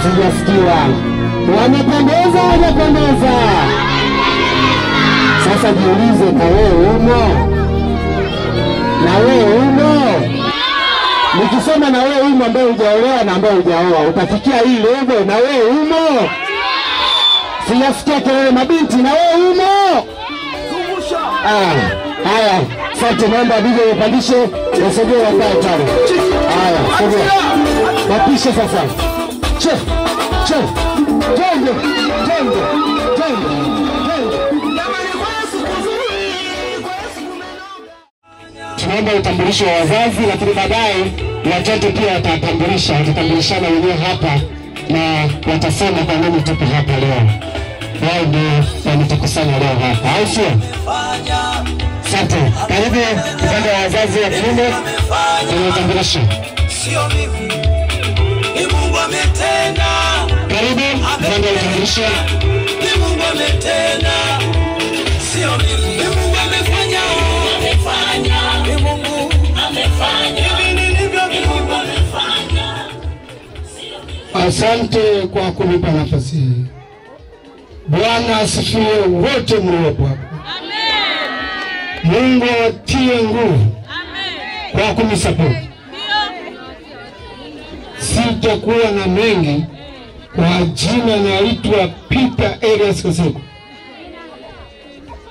sijasikia. Wanapendeza, wanapendeza. Sasa jiulize, na wewe umo? Na wewe umo? Nikisema na wewe umo ambaye hujaolewa na ambaye hujaoa, utafikia hii level? Na wewe umo? Sijasikia kelele mabinti, na wewe umo? Haya, asante, naomba video upandishe, wasogee wakae pale. Haya, sogea. Wapishe sasa. Chef. Twende. Tunaomba utambulisho wa wazazi, lakini baadaye watoto pia watatambulishana wenyewe hapa na watasema kwa nini tupo hapa leo. Wao ndio wametukusanya leo hapa, au sio? Asante. Karibu upande wa wazazi wa kiume kwenye utambulisho. Sio mimi, ni Mungu ametenda. Karibu upande wa utambulisho. Ni Mungu ametenda. Sio mimi, ni Mungu amefanya. Ni Mungu amefanya. Ni Mungu amefanya. Asante kwa kunipa nafasi hii. Bwana asifiwe wote mliopo hapa. Mungu atie nguvu kwa kunisapoti. Sitakuwa na mengi. Kwa jina naitwa Peter Elias Kaseko,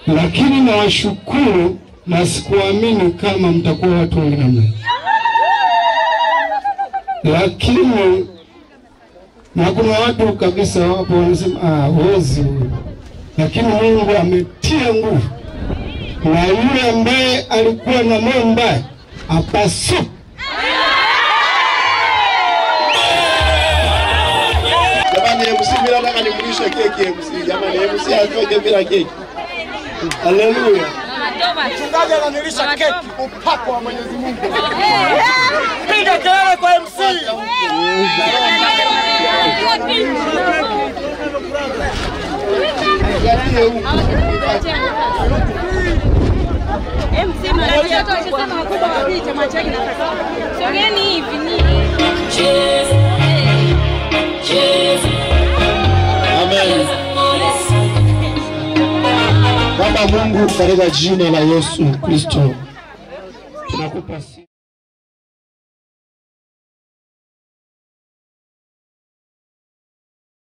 lakini nawashukuru na sikuamini kama mtakuwa watu wengi namna hii. Lakini na kuna watu kabisa wapo wanasema wezi huyu, lakini Mungu ametia nguvu. Na yule ambaye alikuwa na moyo mbaya apasuke. Jamani, MC bila nataka nimlishe keki MC. Jamani, MC atoke bila keki. Haleluya. Mchungaji ananilisha keki, upako wa Mwenyezi Mungu. Piga kelele kwa MC. MC mara tatu akisema wakubwa wa picha chama chake nataka. Sogeni hivi ni. Amen. Baba Mungu, katika jina la Yesu Kristo tunakupa